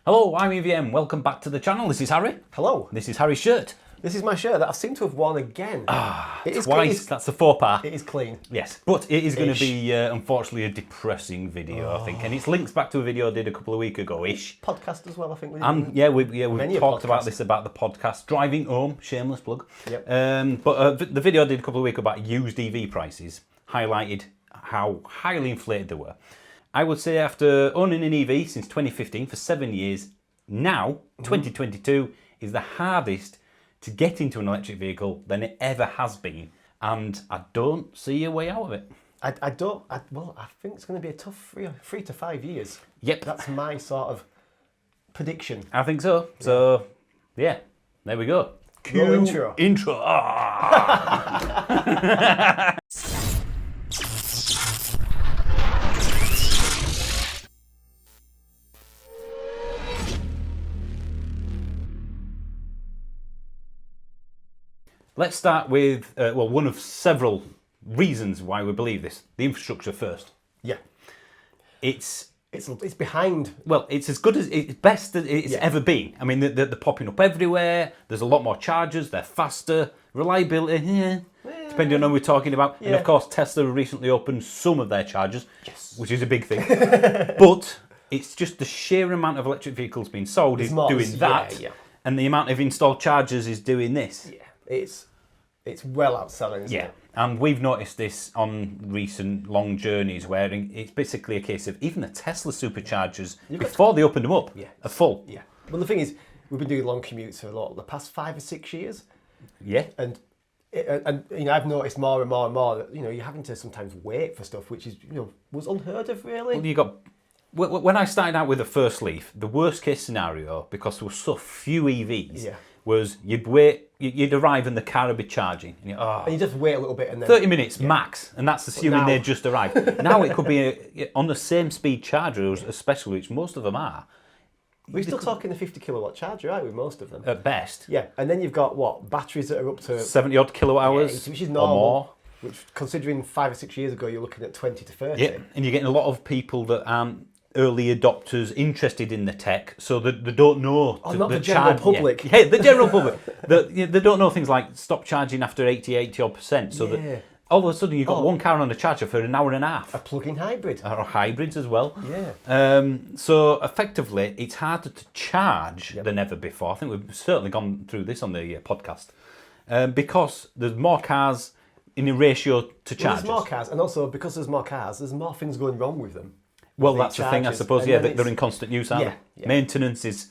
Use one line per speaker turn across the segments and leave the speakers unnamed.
Hello, I'm EVM. Welcome back to the channel. This is Harry.
Hello.
This is Harry's shirt.
This is my shirt that I seem to have worn again.
It is twice. That's the faux pas.
It is clean.
Yes, but it is going to be, unfortunately, a depressing video, I think. And it's links back to a video I did a couple of weeks ago-ish.
Podcast as well, I think.
We've talked about this, about the podcast. Driving home, shameless plug.
Yep.
The video I did a couple of weeks ago about used EV prices highlighted how highly inflated they were. I would say after owning an EV since 2015 for 7 years, now, 2022, is the hardest to get into an electric vehicle than it ever has been. And I don't see a way out of it.
I think it's going to be a tough 3 to 5 years.
Yep.
That's my sort of prediction.
I think so. So, yeah, there we go.
Cue intro.
Intro. Ah. Let's start with, one of several reasons why we believe this. The infrastructure first.
Yeah.
It's
behind.
Well, it's as good as, it's best as it's ever been. I mean, they're popping up everywhere. There's a lot more chargers. They're faster. Reliability, depending on who we're talking about. Yeah. And of course, Tesla recently opened some of their chargers, which is a big thing. But it's just the sheer amount of electric vehicles being sold is doing that. Yeah. And the amount of installed chargers is doing this. Yeah.
It's well outselling, isn't it?
And we've noticed this on recent long journeys where it's basically a case of even the Tesla Superchargers, before they opened them up, are full.
Yeah. Well, the thing is, we've been doing long commutes for the past 5 or 6 years. Yeah. And I've noticed more and more and more that, you're having to sometimes wait for stuff, which is, was unheard of, really.
Well, when I started out with the first Leaf, the worst case scenario, because there were so few EVs, was you'd wait, you'd arrive and the car would be charging. And
you'd have to wait a little bit and then...
30 minutes max, and that's assuming they'd just arrived. Now it could be on the same speed chargers, especially, which most of them are.
We're still talking a 50 kilowatt charger, right, with most of them?
At best.
Yeah, and then you've got, batteries that are up to...
70 odd kilowatt hours,
which is normal,
or more.
Which, considering 5 or 6 years ago, you're looking at 20 to 30.
Yeah, and you're getting a lot of people that aren't early adopters interested in the tech, so they don't know.
Not the general public.
Yeah, the general public. They don't know things like stop charging after 80 odd percent. So that all of a sudden you've got one car on the charger for an hour and a half.
A plug-in hybrid.
Or hybrids as well.
Yeah.
So effectively, it's harder to charge than ever before. I think we've certainly gone through this on the podcast. Because there's more cars in a ratio to chargers.
There's more cars, and also because there's more cars, there's more things going wrong with them.
Well, that's the thing, I suppose. Yeah, they're in constant use, aren't they? Yeah. Maintenance is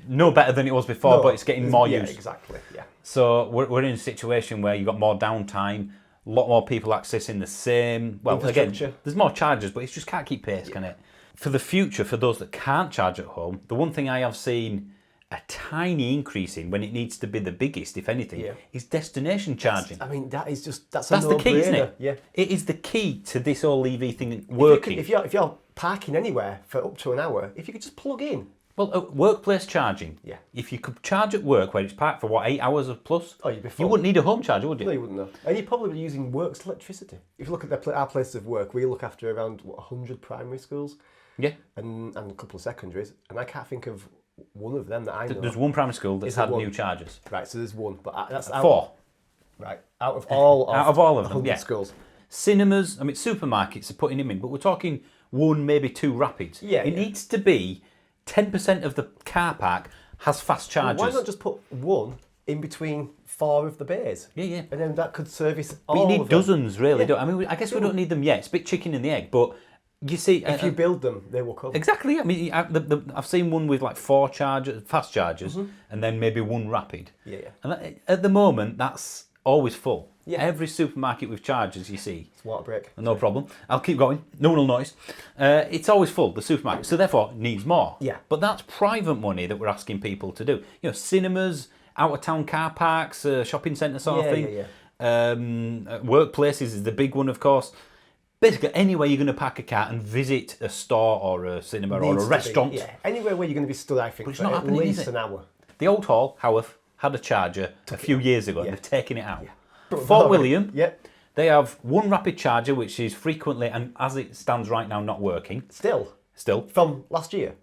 no better than it was before, but it's getting more use.
Yeah, exactly. Yeah.
So we're in a situation where you've got more downtime, a lot more people accessing the same. Well, again, there's more chargers, but it just can't keep pace, can it? For the future, for those that can't charge at home, the one thing I have seen a tiny increase in when it needs to be the biggest, if anything, is destination charging.
That's
the key, isn't it?
Yeah.
It is the key to this whole EV thing working.
If you're parking anywhere for up to an hour, if you could just plug in.
Well, workplace charging. Yeah. If you could charge at work where it's parked for 8 hours or plus, you wouldn't need a home charger, would you?
No, you wouldn't. No. And you'd probably be using works electricity. If you look at our places of work, we look after around 100 primary schools. Yeah. And a couple of secondaries, and I can't think of one of them that I know.
There's one primary school that's had new chargers.
Right, so there's one, but that's
4.
Right, out of all of them, 100 schools.
Cinemas, supermarkets are putting them in, but we're talking 1, maybe 2 rapids. It needs to be 10% of the car park has fast chargers.
Well, why not just put 1 in between 4 of the bays?
Yeah.
And then that could service all of
them. But you need
dozens,
really. Yeah. I guess we don't need them yet. It's a bit chicken and the egg, but you see,
if you build them, they will come.
Exactly. I've seen one with like 4 fast chargers, and then maybe 1 rapid. Yeah. And at the moment, that's always full. Yeah. Every supermarket with chargers you see.
It's water break.
No problem. I'll keep going. No one will notice. It's always full, the supermarket. So therefore, it needs more. Yeah. But that's private money that we're asking people to do. Cinemas, out-of-town car parks, shopping centre sort of thing. Workplaces is the big one, of course. Basically, anywhere you're going to park a car and visit a store or a cinema or a restaurant.
Anywhere where you're going to be stood, I think, for at least an hour.
The old hall, Haworth, had a charger a few years ago, and they've taken it out. Fort William, they have 1 rapid charger, which is frequently, and as it stands right now, not working.
Still? From last year?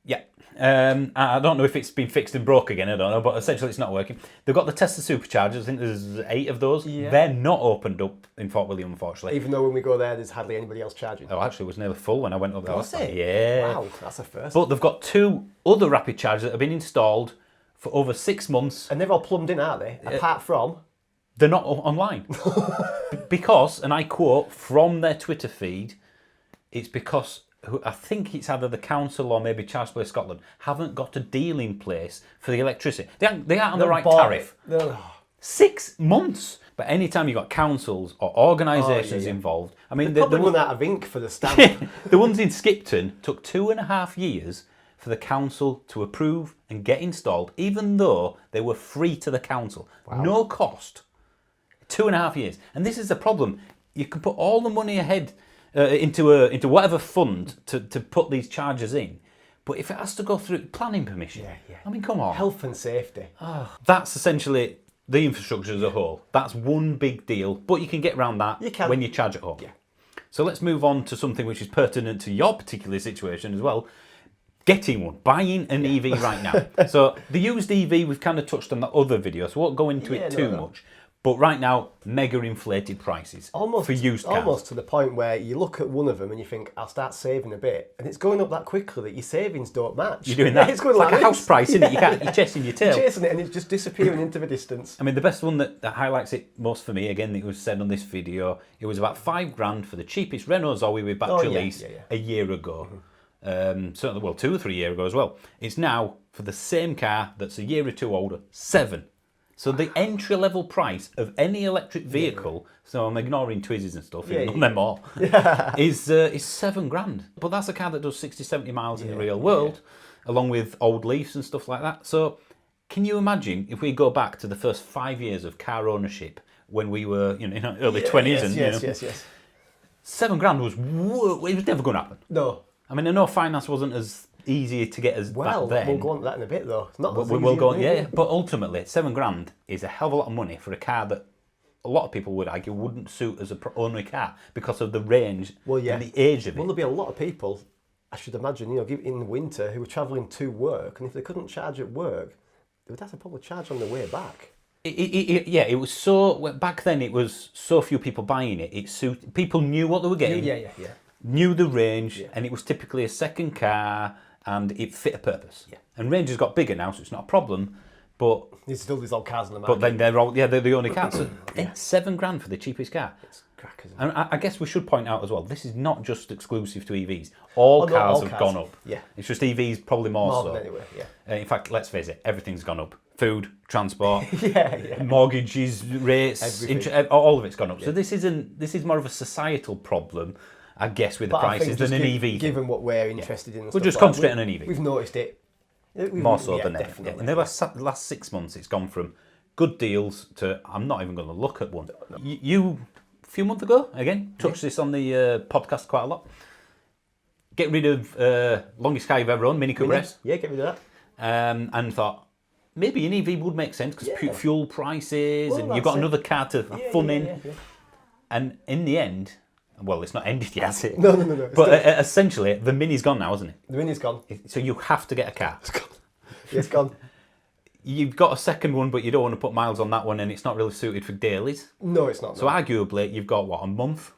Yeah. I don't know if it's been fixed and broke again, I don't know, but essentially it's not working. They've got the Tesla Superchargers, I think there's 8 of those. Yeah. They're not opened up in Fort William, unfortunately.
Even though when we go there's hardly anybody else charging.
Oh, actually, it was nearly full when I went up there.
Was it?
Yeah.
Wow, that's a first.
But they've got 2 other rapid chargers that have been installed for over 6 months.
And they're all plumbed in, aren't they? Apart from...
They're not online. Because, and I quote from their Twitter feed, it's because I think it's either the council or maybe Charge Place Scotland haven't got a deal in place for the electricity. They aren't on the right tariff. 6 months. But anytime you've got councils or organisations involved, I mean...
They're probably run out of ink for the stamp.
The ones in Skipton took 2.5 years for the council to approve and get installed, even though they were free to the council. Wow. No cost. 2.5 years. And this is the problem. You can put all the money ahead into whatever fund to put these chargers in, but if it has to go through planning permission, I mean, come on.
Health and safety.
That's essentially the infrastructure as a whole. That's one big deal, but you can get around that when you charge at home. Yeah. So let's move on to something which is pertinent to your particular situation as well. Getting one, buying an EV right now. So the used EV, we've kind of touched on that other video, so we won't go into it too much. But right now, mega inflated prices for used cars.
Almost to the point where you look at one of them and you think, I'll start saving a bit. And it's going up that quickly that your savings don't match.
You're doing that.
It's going
like a house price, isn't it? You're chasing your tail.
You're chasing it and it's just disappearing into the distance.
I mean, the best one that highlights it most for me, again, it was said on this video, it was about $5,000 for the cheapest Renault Zoe with battery lease a year ago. Certainly, well, 2 or 3 years ago as well. It's now, for the same car that's a year or 2 older, $7,000. So the entry-level price of any electric vehicle, so I'm ignoring Twizzes and stuff, none of them are, is $7,000. But that's a car that does 60, 70 miles in the real world, along with old Leafs and stuff like that. So can you imagine if we go back to the first 5 years of car ownership when we were in our early 20s?
Yes.
$7,000 it was never going to happen.
No.
I mean, I know finance wasn't as easy to get as back then.
We'll go on to that in a bit, though. It's not
we'll go on, but ultimately, $7,000 is a hell of a lot of money for a car that a lot of people would argue wouldn't suit as a only car because of the range and the age of it.
Well, there'll be a lot of people, I should imagine, in the winter who were travelling to work, and if they couldn't charge at work, they would have to probably charge on the way back.
It was so... Back then, it was so few people buying it. It suited... People knew what they were getting. Knew the range, and it was typically a second car, and it fit a purpose. Yeah. And Range has got bigger now, so it's not a problem. But
there's still these old cars in the market.
But then they're the only cars. So $7,000 for the cheapest car.
It's crackers.
And I guess we should point out as well, this is not just exclusive to EVs. All cars have gone up.
Yeah.
It's just EVs probably more so.
Than anyway, yeah.
In fact, let's face it, everything's gone up. Food, transport, mortgages, rates, all of it's gone up. Yeah. So this is more of a societal problem, I guess, with the prices than an EV.
Given what we're interested in,
we'll just concentrate on an EV.
We've noticed it
more so than ever. In the last 6 months, it's gone from good deals to I'm not even going to look at one. No. You a few months ago, again, touched this on the podcast quite a lot. Get rid of longest car you've ever owned, Mini Cooper S.
Yeah, get rid of that.
And thought maybe an EV would make sense because fuel prices, and you've got another car to have fun in. Yeah. And in the end. Well, it's not ended yet, has it?
No.
But essentially, the Mini's gone now, isn't it?
The Mini's gone.
So you have to get a car.
It's gone. It's gone.
You've got a second one, but you don't want to put miles on that one, and it's not really suited for dailies.
No, it's not.
So arguably, you've got, a month?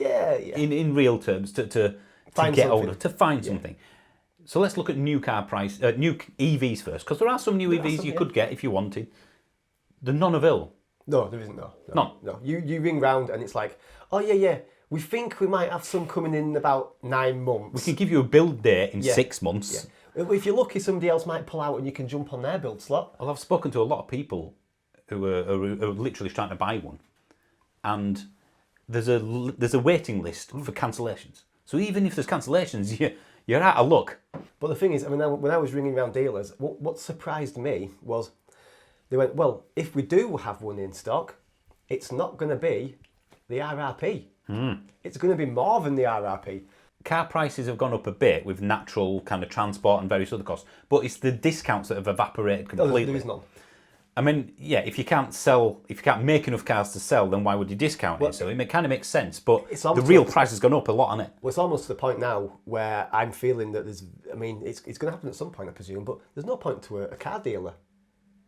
Yeah.
In real terms, to get older, to find something. So let's look at new EVs first, because there are some new EVs you could get if you wanted. They're none available.
No, there isn't, no. You ring round and it's like, oh yeah, we think we might have some coming in about 9 months.
We can give you a build date in 6 months.
Yeah. If you're lucky, somebody else might pull out and you can jump on their build slot.
Well, I've spoken to a lot of people who are literally trying to buy one, and there's a waiting list for cancellations. So even if there's cancellations, you're out of luck.
But the thing is, I mean, when I was ringing around dealers, what surprised me was they went, well, if we do have one in stock, it's not going to be the RRP. It's going to be more than the RRP.
Car prices have gone up a bit with natural kind of transport and various other costs, but it's the discounts that have evaporated completely.
There is none.
I mean, yeah, if you can't make enough cars to sell, then why would you discount it? So it kind of makes sense, but the real price has gone up a lot on it.
Well, it's almost to the point now where I'm feeling that there's, I mean, it's going to happen at some point, I presume, but there's no point to a car dealer.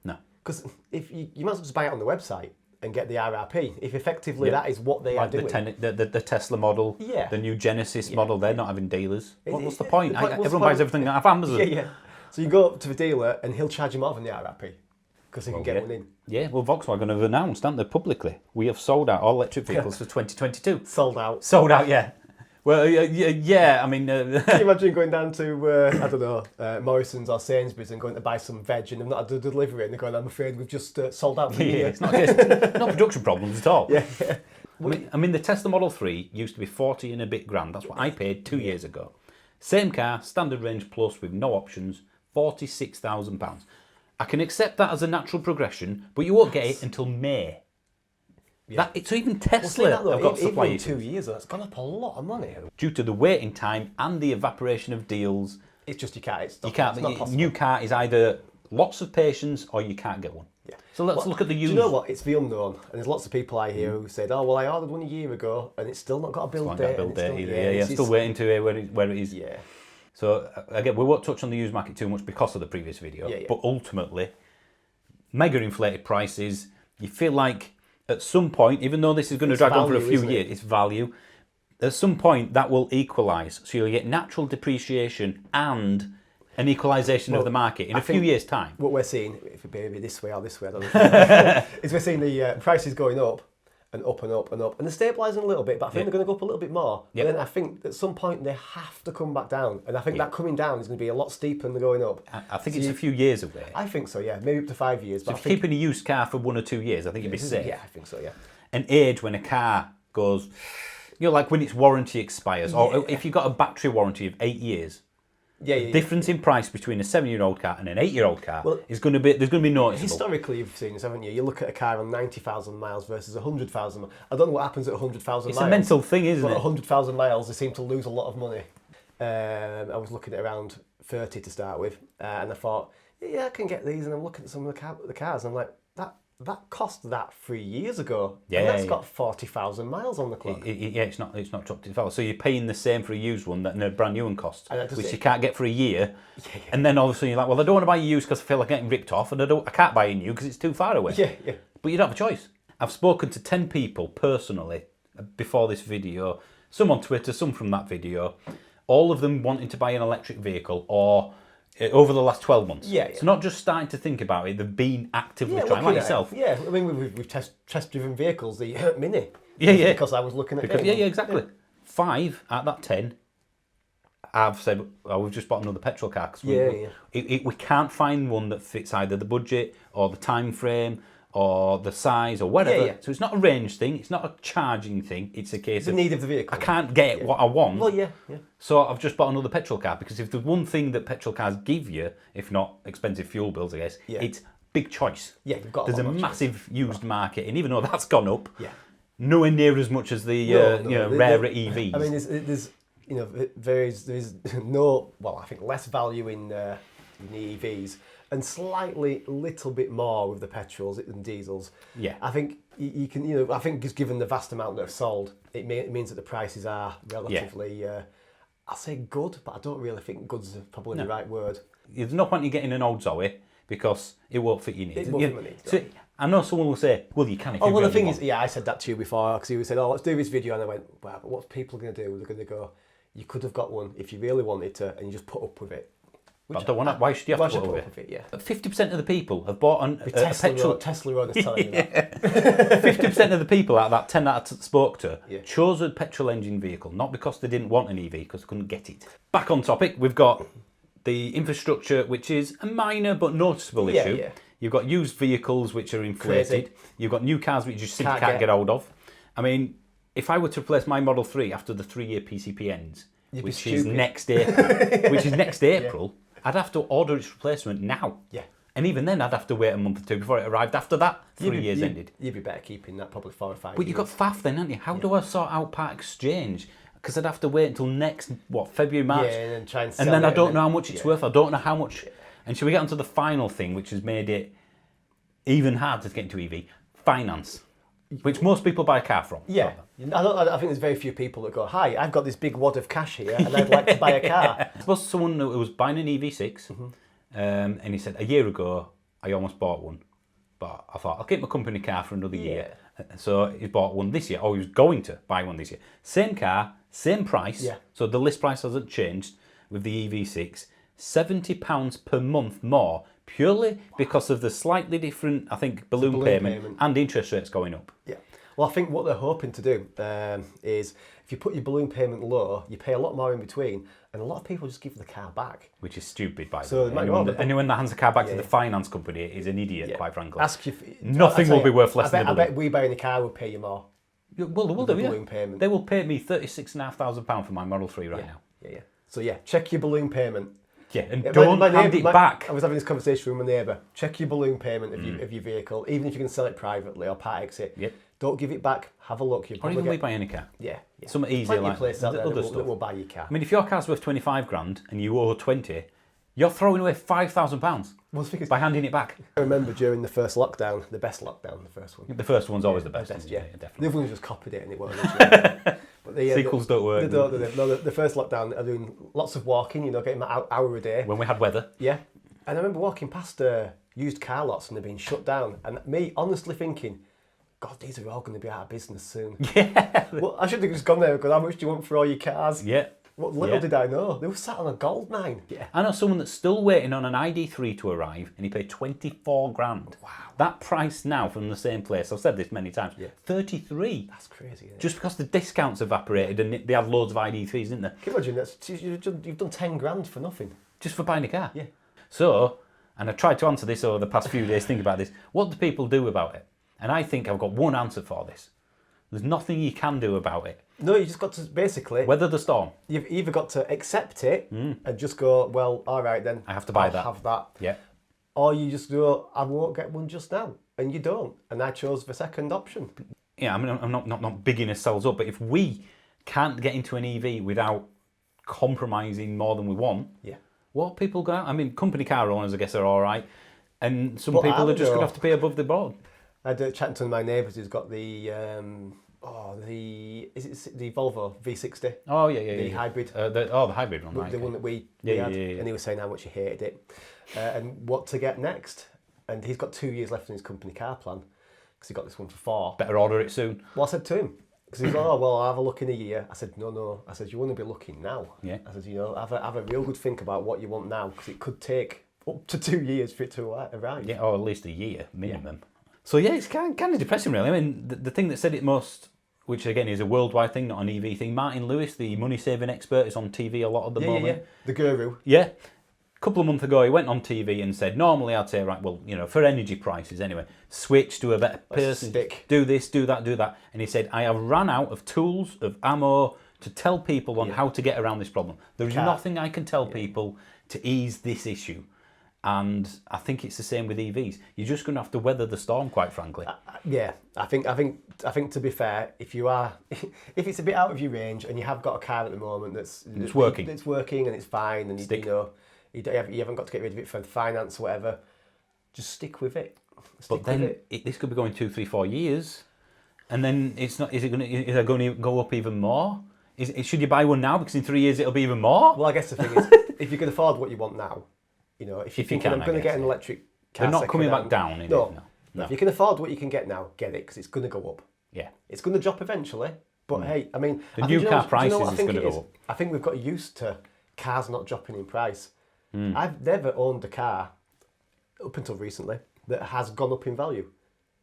No.
Because if you might as well just buy it on the website and get the RRP, if effectively that is what they are doing.
The Tesla model, the new Genesis model, they're not having dealers. What's the point? Everyone buys everything off Amazon.
Yeah. So you go up to the dealer and he'll charge you more than the RRP. Because they can get one in.
Yeah, well, Volkswagen have announced, haven't they, publicly, we have sold out all electric vehicles for 2022.
Sold out.
Sold out, yeah. Well, yeah, I mean...
Can you imagine going down to, I don't know, Morrison's or Sainsbury's and going to buy some veg and they've not had the delivery and they're going, I'm afraid we've just sold out for you.
It's not production problems at all.
Yeah.
I mean, the Tesla Model 3 used to be 40 and a bit grand. That's what I paid 2 years ago. Same car, standard range plus with no options, £46,000. I can accept that as a natural progression, but you won't get it until May. Yeah. So even Tesla have got supply issues.
Even 2 years, that's gone up a lot of money.
Due to the waiting time and the evaporation of deals.
It's just you can't. It's not possible.
New car is either lots of patience or you can't get one.
Yeah.
So let's look at the used.
Do you know what? It's the unknown. And there's lots of people I hear who said, oh, well, I ordered one a year ago and it's still not got a build date.
I'm still waiting to hear where it is.
Yeah.
So again, we won't touch on the used market too much because of the previous video, but ultimately, mega inflated prices. You feel like at some point, even though this is going to drag on for a few years, it's value. At some point, that will equalise. So you'll get natural depreciation and an equalisation of the market in a few years' time.
What we're seeing, if it be this way or this way, I don't know, is we're seeing the prices going up and up and up and up. And they're stabilising a little bit, but I think they're going to go up a little bit more. But then I think at some point they have to come back down. And I think that coming down is going to be a lot steeper than the going up.
I think it's a few years away.
I think so, yeah. Maybe up to 5 years.
So if you're keeping a used car for 1 or 2 years, I think it'd be safe.
Yeah, I think so, yeah.
An age when a car goes, like when its warranty expires, or if you've got a battery warranty of 8 years, the difference in price between a 7-year-old car and an 8-year-old car is going to be noticeable.
Historically, you've seen this, haven't you? You look at a car on 90,000 miles versus 100,000 miles. I don't know what happens at 100,000 miles.
It's a mental thing, isn't it?
At 100,000 miles, they seem to lose a lot of money. I was looking at around 30 to start with, and I thought, I can get these, and I'm looking at some of the cars, and I'm like, that cost that 3 years ago. Yeah, and that's got 40,000 miles on the clock.
It's not dropped to the value. So you're paying the same for a used one that a brand new one costs, which you can't get for a year. And then all of a sudden you're like, well, I don't want to buy a used because I feel like getting ripped off, and I can't buy a new because it's too far away.
Yeah.
But you don't have a choice. I've spoken to 10 people personally before this video, some on Twitter, some from that video, all of them wanting to buy an electric vehicle or over the last 12 months. It's not just starting to think about it, they've been actively trying, like yourself.
Yeah, I mean, we've test-driven vehicles, the Mini.
Yeah.
Because I was looking at
it. Yeah, exactly. 5 out of that 10 have said, we've just bought another petrol car. We can't find one that fits either the budget or the time frame or the size or whatever. So it's not a range thing, it's not a charging thing, it's a case of
the need of the vehicle.
I can't get what I want.
Well, yeah.
So I've just bought another petrol car, because if there's one thing that petrol cars give you, if not expensive fuel bills, I guess, it's big choice.
Yeah, you've got
There's a massive used market, and even though that's gone up, nowhere near as much as the rarer EVs.
I mean, there's there is no, well, I think less value in the EVs, and slightly little bit more with the petrols than diesels. Yeah, I think you can, I think just given the vast amount that have sold, it means that the prices are relatively, I'll say good, but I don't really think good's probably the right word.
There's no point in getting an old Zoe because it won't fit your needs.
It won't fit my needs.
So, I know someone will say, well, you can if you
well, the thing is, I said that to you before, because you said, let's do this video, and I went, well, but what's people going to do? They're going to go, you could have got one if you really wanted to, and you just put up with it.
But I don't want to, why should you have to put up with it? 50% of the people have bought a petrol...
Tesla owners telling you that.
50% of the people out of that 10 that I spoke to chose a petrol engine vehicle, not because they didn't want an EV, because they couldn't get it. Back on topic, we've got the infrastructure, which is a minor but noticeable issue. You've got used vehicles, which are inflated. You've got new cars, which you just simply can't get hold of. I mean, if I were to replace my Model 3 after the 3-year PCP ends, which is next April, I'd have to order its replacement now. Yeah. And even then, I'd have to wait a month or two before it arrived after that 3 years ended.
You'd be better keeping that probably 4 or 5 years.
But you've got FAF then, haven't you? How do I sort out part exchange? Because I'd have to wait until next, February, March.
Yeah, and then try and sell
it. And then I don't know how much it's worth. I don't know how much. And shall we get onto the final thing, which has made it even harder to get into EV, finance, which most people buy a car from.
Yeah. I think there's very few people that go, hi, I've got this big wad of cash here and I'd like to buy a car.
I suppose someone who was buying an EV6, and he said, a year ago, I almost bought one. But I thought, I'll keep my company car for another year. So he bought one this year, or he was going to buy one this year. Same car, same price.
Yeah.
So the list price hasn't changed with the EV6. £70 per month more, purely because of the slightly different, I think, balloon payment and interest rates going up.
Yeah. Well, I think what they're hoping to do is if you put your balloon payment low, you pay a lot more in between, and a lot of people just give the car back.
Which is stupid, by
So
the way. Anyone that hands a car back to the finance company is an idiot, quite frankly. Nothing will be worth less than a balloon.
I bet we buying a car will pay you more.
Well, they will do,
balloon payment.
They will pay me £36,500 for my Model 3 now.
Yeah. So check your balloon payment.
Yeah, and don't hand it back.
I was having this conversation with my neighbour. Check your balloon payment of your vehicle, even if you can sell it privately or part exit.
Yep.
Don't give it back. Have a look.
Or even we buy any car.
Yeah.
Something easier like
other stuff
that
will buy your car.
I mean, if your car's worth 25 grand and you owe 20, you're throwing away £5,000 by handing it back.
I remember during the first lockdown, the best lockdown, the first one.
The first one's always the best.
Yeah,
definitely.
The other one just copied it and it wasn't. But
Sequels don't work.
The first lockdown, I was doing lots of walking, getting my hour a day.
When we had weather.
Yeah. And I remember walking past used car lots and they're being shut down. And me honestly thinking, God, these are all going to be out of business soon.
Yeah.
Well, I should have just gone there because how much do you want for all your cars?
Yeah.
What little did I know? They were sat on a gold mine.
Yeah. I know someone that's still waiting on an ID3 to arrive and he paid 24 grand.
Wow.
That price now from the same place, I've said this many times, 33.
That's crazy, isn't it?
Just because the discounts evaporated and they had loads of ID3s, didn't they?
Can you imagine, you've done 10 grand for nothing.
Just for buying a car.
Yeah.
So, and I tried to answer this over the past few days, think about this, what do people do about it? And I think I've got one answer for this. There's nothing you can do about it.
No, you just got to basically
weather the storm.
You've either got to accept it and just go, well, all right then.
I have to buy
I'll have that.
Yeah.
Or you just go, I won't get one just now, and you don't. And I chose the second option.
Yeah, I mean, I'm not bigging ourselves up, but if we can't get into an EV without compromising more than we want, what people go out? I mean, company car owners, I guess, are all right, and some people are just going to have to pay above the board.
I had a chat to one of my neighbours who's got the Volvo V60?
Oh yeah,
the hybrid.
The hybrid one, right?
The one that we had, and he was saying how much he hated it, and what to get next. And he's got 2 years left in his company car plan because he got this one for 4.
Better order it soon.
Well, I said to him, because he's like, oh well, I'll have a look in a year. I said no. I said you want to be looking now.
Yeah.
I said have a real good think about what you want now because it could take up to 2 years for it to arrive.
Yeah, or at least a year minimum. Yeah. So yeah, it's kind of depressing, really. I mean, the thing that said it most, which again is a worldwide thing, not an EV thing. Martin Lewis, the money-saving expert, is on TV a lot at the moment.
Yeah, the guru.
Yeah. A couple of months ago, he went on TV and said, normally I'd say, right, well, for energy prices anyway, switch to a better person. Do this, do that. And he said, I have run out of tools, of ammo to tell people on how to get around this problem. There is nothing I can tell people to ease this issue. And I think it's the same with EVs. You're just going to have to weather the storm, quite frankly.
I think to be fair, if it's a bit out of your range and you have got a car at the moment that's working and it's fine, and you haven't got to get rid of it for finance or whatever, just stick with it.
This could be going 2, 3, 4 years, and then it's not. Is it going to go up even more? Should you buy one now because in 3 years it'll be even more?
Well, I guess the thing is, if you can afford what you want now. If you think I'm going to get an electric car,
they're not coming back down. No.
If you can afford what you can get now, get it because it's going to go up.
Yeah,
it's going to drop eventually. But hey, I mean,
the new car prices is going to go up.
I think we've got used to cars not dropping in price. I've never owned a car up until recently that has gone up in value.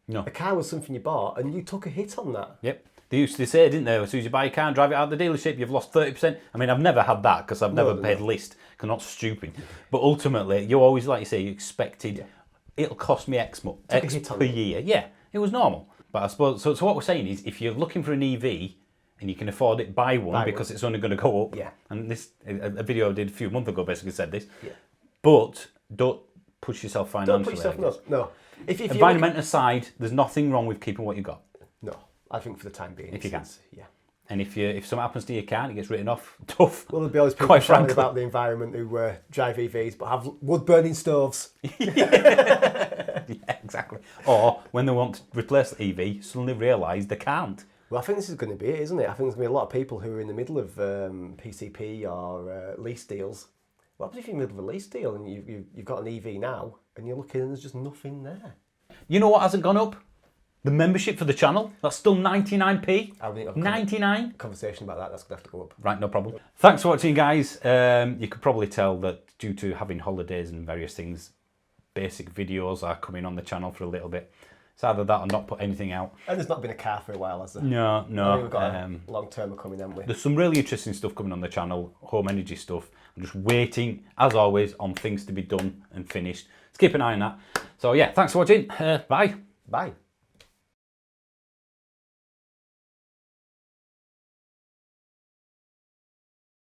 No,
a car was something you bought and you took a hit on that.
Yep. They used to say, didn't they, as soon as you buy a car and drive it out of the dealership, you've lost 30%. I mean, I've never had that because I've never paid list, because I'm not stupid. But ultimately, you always, like you say, you expected, it'll cost me X per year. Yeah, it was normal. But I suppose, so what we're saying is, if you're looking for an EV and you can afford it, buy one because it's only going to go up.
Yeah.
And a video I did a few months ago basically said this.
Yeah.
But don't push yourself financially.
Don't push yourself, no.
Environment aside, there's nothing wrong with keeping what you've got.
No. I think for the time being,
if you can,
yeah.
And if something happens to your car and it gets written off, tough.
Well, there'll be all these people shouting about the environment who drive EVs but have wood burning stoves.
Yeah, exactly. Exactly. Or when they want to replace the EV, suddenly realise they can't.
Well, I think this is going to be it, isn't it? I think there's going to be a lot of people who are in the middle of PCP or lease deals. What happens if you're in the middle of a lease deal and you've got an EV now and you're looking and there's just nothing there?
You know what hasn't gone up? The membership for the channel. That's still 99p. 99.
Conversation about that. That's going to have to go up.
Right, no problem. Thanks for watching, guys. You could probably tell that due to having holidays and various things, basic videos are coming on the channel for a little bit. It's either that or not put anything out.
And there's not been a car for a while, has there?
No.
I mean, we've got a long-termer coming, haven't we?
There's some really interesting stuff coming on the channel, home energy stuff. I'm just waiting, as always, on things to be done and finished. Let's keep an eye on that. So yeah, thanks for watching. Bye.
Bye.